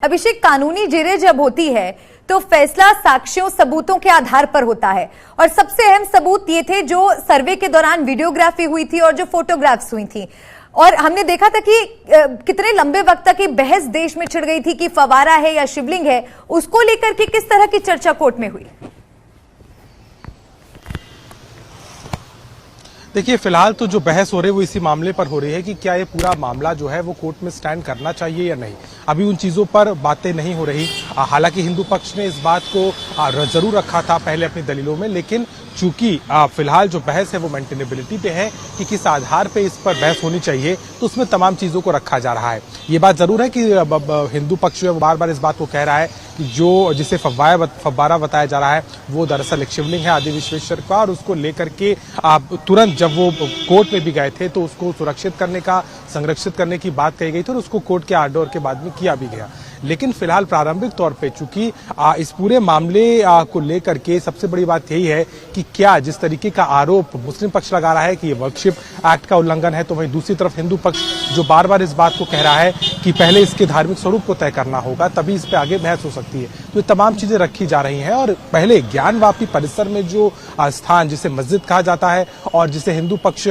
अभिषेक, कानूनी जेरें जब होती है तो फैसला साक्ष्यों सबूतों के आधार पर होता है और सबसे अहम सबूत ये थे जो सर्वे के दौरान वीडियोग्राफी हुई थी और जो फोटोग्राफ्स हुई थी। और हमने देखा था कि कितने लंबे वक्त तक ये बहस देश में छिड़ गई थी कि फवारा है या शिवलिंग है, उसको लेकर के किस तरह की चर्चा कोर्ट में हुई। देखिए, फिलहाल तो जो बहस हो रही है वो इसी मामले पर हो रही है कि क्या ये पूरा मामला जो है वो कोर्ट में स्टैंड करना चाहिए या नहीं। अभी उन चीजों पर बातें नहीं हो रही। हालांकि हिंदू पक्ष ने इस बात को जरूर रखा था पहले अपनी दलीलों में, लेकिन चूंकि फिलहाल जो बहस है वो मेंटेनेबिलिटी पे है कि किस आधार पे इस पर बहस होनी चाहिए, तो उसमें तमाम चीजों को रखा जा रहा है। ये बात जरूर है कि हिंदू पक्ष जो है बार बार इस बात को कह रहा है कि जो जिसे फव्वारा बताया जा रहा है वो दरअसल एक शिवलिंग है आदि विश्वेश्वर का, और उसको लेकर के तुरंत जब वो कोर्ट में भी गए थे तो उसको सुरक्षित करने का, संरक्षित करने की बात कही गई थी और उसको कोर्ट के आर्डर के बाद में किया भी गया। लेकिन फिलहाल प्रारंभिक तौर पे चूंकि इस पूरे मामले को लेकर के सबसे बड़ी बात यही है कि क्या जिस तरीके का आरोप मुस्लिम पक्ष लगा रहा है कि ये वर्कशिप एक्ट का उल्लंघन है, तो वहीं दूसरी तरफ हिंदू पक्ष जो बार बार इस बात को कह रहा है कि पहले इसके धार्मिक स्वरूप को तय करना होगा तभी इस पे आगे बहस हो सकती है। तो ये तमाम चीजें रखी जा रही हैं। और पहले ज्ञानवापी परिसर में जो स्थान जिसे मस्जिद कहा जाता है और जिसे हिंदू पक्ष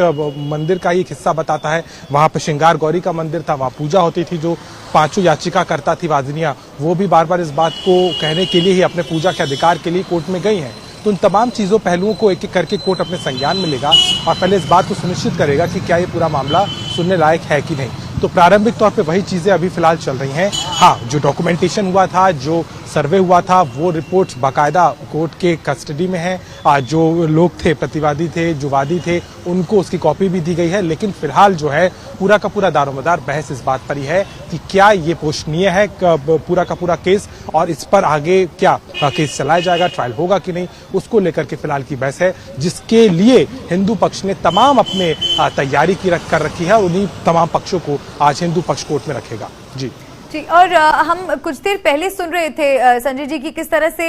मंदिर का एक हिस्सा बताता है, वहां पर श्रृंगार गौरी का मंदिर था, वहां पूजा होती थी। जो पांचों याचिका करता थी वादिनियां, वो भी बार बार इस बात को कहने के लिए ही अपने पूजा के अधिकार के लिए कोर्ट में गई हैं। तो उन तमाम चीजों पहलुओं को एक एक करके कोर्ट अपने संज्ञान में लेगा और पहले इस बात को सुनिश्चित करेगा कि क्या ये पूरा मामला सुनने लायक है कि नहीं। तो प्रारंभिक तौर पे वही चीजें अभी फिलहाल चल रही हैं। हाँ, जो डॉक्यूमेंटेशन हुआ था, जो सर्वे हुआ था, वो रिपोर्ट्स बाकायदा कोर्ट के कस्टडी में है। जो लोग थे, प्रतिवादी थे, जो वादी थे, उनको उसकी कॉपी भी दी गई है। लेकिन फिलहाल जो है पूरा का पूरा दारोमदार बहस इस बात पर ही है कि क्या ये पोषणीय है पूरा का पूरा केस, और इस पर आगे क्या केस चलाया जाएगा, ट्रायल होगा कि नहीं, उसको लेकर के फिलहाल की बहस है, जिसके लिए हिंदू पक्ष ने तमाम अपने तैयारी कर रखी है और उन्हीं तमाम पक्षों को आज हिंदू पक्ष कोर्ट में रखेगा। जी जी। और हम कुछ देर पहले सुन रहे थे संजय जी की किस तरह से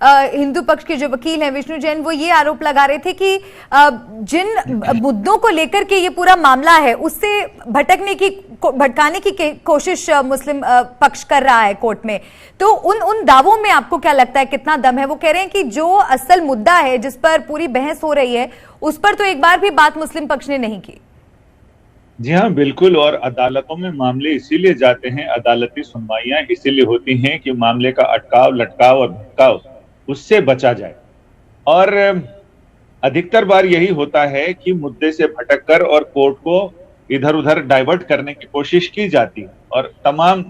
हिंदू पक्ष के जो वकील हैं विष्णु जैन, वो ये आरोप लगा रहे थे कि जिन मुद्दों को लेकर के ये पूरा मामला है उससे भटकाने की कोशिश मुस्लिम पक्ष कर रहा है कोर्ट में। तो उन दावों में आपको क्या लगता है, कितना दम है? वो कह रहे हैं कि जो असल मुद्दा है जिस पर पूरी बहस हो रही है उस पर तो एक बार भी बात मुस्लिम पक्ष ने नहीं की। जी हाँ, बिल्कुल। और अदालतों में मामले इसीलिए जाते हैं, अदालती सुनवाइयां इसीलिए होती हैं कि मामले का अटकाव, लटकाव और भटकाव उससे बचा जाए। और अधिकतर बार यही होता है कि मुद्दे से भटककर और कोर्ट को इधर उधर डाइवर्ट करने की कोशिश की जाती है और तमाम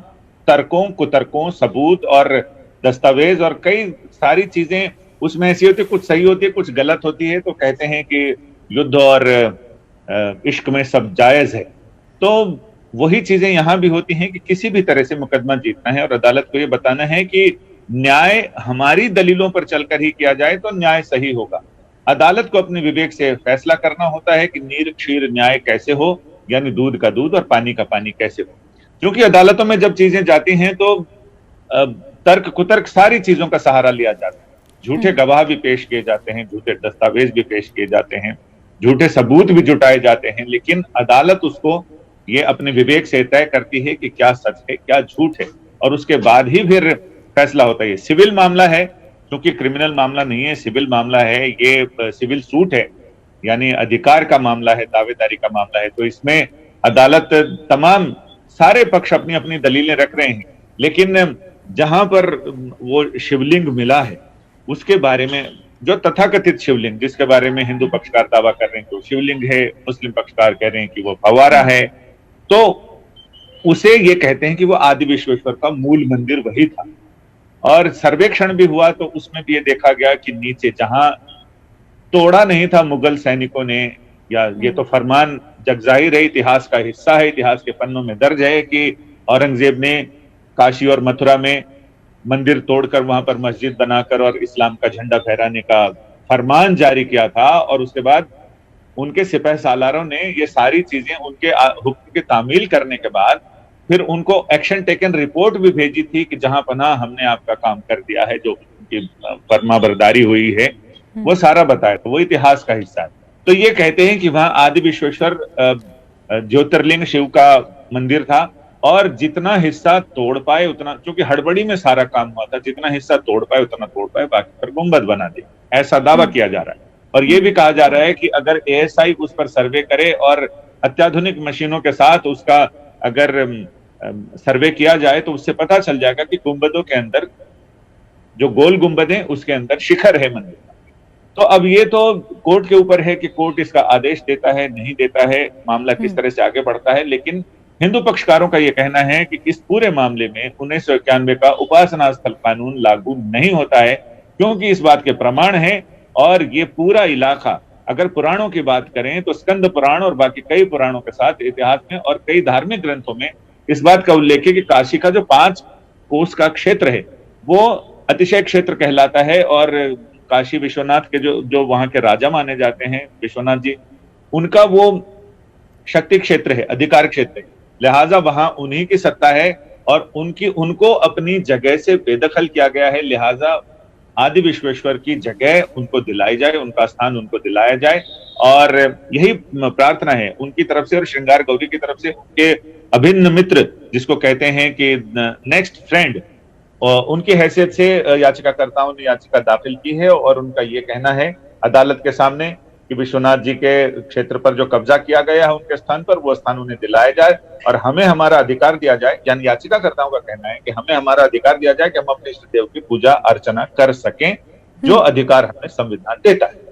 तर्कों, कुतर्कों, सबूत और दस्तावेज और कई सारी चीजें उसमें ऐसी होती है, कुछ सही होती है, कुछ गलत होती है। तो कहते हैं कि युद्ध और इश्क में सब जायज है। तो वही चीजें यहां भी होती हैं कि किसी भी तरह से मुकदमा जीतना है और अदालत को ये बताना है कि न्याय हमारी दलीलों पर चलकर ही किया जाए तो न्याय सही होगा। अदालत को अपने विवेक से फैसला करना होता है कि नीर क्षीर न्याय कैसे हो, यानी दूध का दूध और पानी का पानी कैसे हो। क्योंकि अदालतों में जब चीजें जाती हैं तो तर्क कुतर्क सारी चीजों का सहारा लिया जाता है। झूठे गवाह भी पेश किए जाते हैं, झूठे दस्तावेज भी पेश किए जाते हैं, झूठे सबूत भी जुटाए जाते हैं, लेकिन अदालत उसको ये अपने विवेक से तय करती है कि क्या सच है, क्या झूठ है, और उसके बाद ही फिर फैसला होता है। सिविल मामला है, क्योंकि क्रिमिनल मामला नहीं है, सिविल मामला है, ये सिविल सूट है, यानी अधिकार का मामला है, दावेदारी का मामला है। तो इसमें अदालत तमाम सारे पक्ष अपनी अपनी दलीलें रख रहे हैं, लेकिन जहां पर वो शिवलिंग मिला है उसके बारे में, जो तथाकथित शिवलिंग जिसके बारे में हिंदू पक्षकार दावा कर रहे हैं कि वो शिवलिंग है, मुस्लिम पक्षकार कह रहे हैं कि वो फव्वारा है, तो उसे ये कहते हैं कि वो आदि विश्वेश्वर का मूल मंदिर वही था। और सर्वेक्षण भी हुआ तो उसमें भी ये देखा गया कि नीचे जहां तोड़ा नहीं था मुगल सैनिकों ने, या ये तो फरमान जगजाहिर है, इतिहास का हिस्सा है, इतिहास के पन्नों में दर्ज है कि औरंगजेब ने काशी और मथुरा में मंदिर तोड़कर वहां पर मस्जिद बनाकर और इस्लाम का झंडा फहराने का फरमान जारी किया था। और उसके बाद उनके सिपह सालारों ने ये सारी चीजें उनके हुक्म की तामील करने के बाद फिर उनको एक्शन टेकन रिपोर्ट भी भेजी थी कि जहां पनाह हमने आपका काम कर दिया है, जो उनकी फरमाबरदारी हुई है वो सारा बताया। तो वो इतिहास का हिस्सा है। तो ये कहते हैं कि वहां आदि विश्वेश्वर ज्योतिर्लिंग शिव का मंदिर था और जितना हिस्सा तोड़ पाए उतना, क्योंकि हड़बड़ी में सारा काम हुआ था, जितना हिस्सा तोड़ पाए उतना तोड़ पाए, बाकी पर गुंबद बना दी, ऐसा दावा किया जा रहा है। और ये भी कहा जा रहा है कि अगर एएसआई उस पर सर्वे करे और अत्याधुनिक मशीनों के साथ उसका अगर सर्वे किया जाए तो उससे पता चल जाएगा कि गुंबदों के अंदर, जो गोल गुंबद है उसके अंदर शिखर है मंदिर का। तो अब ये तो कोर्ट के ऊपर है कि कोर्ट इसका आदेश देता है नहीं देता है, मामला किस तरह से आगे बढ़ता है। लेकिन हिंदू पक्षकारों का यह कहना है कि इस पूरे मामले में 1991 का उपासना स्थल कानून लागू नहीं होता है, क्योंकि इस बात के प्रमाण है। और ये पूरा इलाका, अगर पुराणों की बात करें तो स्कंद पुराण और बाकी कई पुराणों के साथ इतिहास में और कई धार्मिक ग्रंथों में इस बात का उल्लेख है कि काशी का जो 5 कोस का क्षेत्र है वो अतिशय क्षेत्र कहलाता है। और काशी विश्वनाथ के जो वहां के राजा माने जाते हैं, विश्वनाथ जी, उनका वो शक्ति क्षेत्र है, अधिकार क्षेत्र है, लिहाजा वहां उन्हीं की सत्ता है और उनको अपनी जगह से बेदखल किया गया है। लिहाजा आदि विश्वेश्वर की जगह उनको दिलाई जाए, उनका स्थान उनको दिलाया जाए। और यही प्रार्थना है उनकी तरफ से और श्रृंगार गौरी की तरफ से। उनके अभिन्न मित्र जिसको कहते हैं कि नेक्स्ट फ्रेंड, उनकी हैसियत से याचिकाकर्ताओं ने याचिका दाखिल की है और उनका ये कहना है अदालत के सामने कि विश्वनाथ जी के क्षेत्र पर जो कब्जा किया गया है उनके स्थान पर, वो स्थान उन्हें दिलाया जाए और हमें हमारा अधिकार दिया जाए। यानी याचिकाकर्ताओं का कहना है कि हमें हमारा अधिकार दिया जाए कि हम अपने इष्ट देव की पूजा अर्चना कर सकें, जो अधिकार हमें संविधान देता है।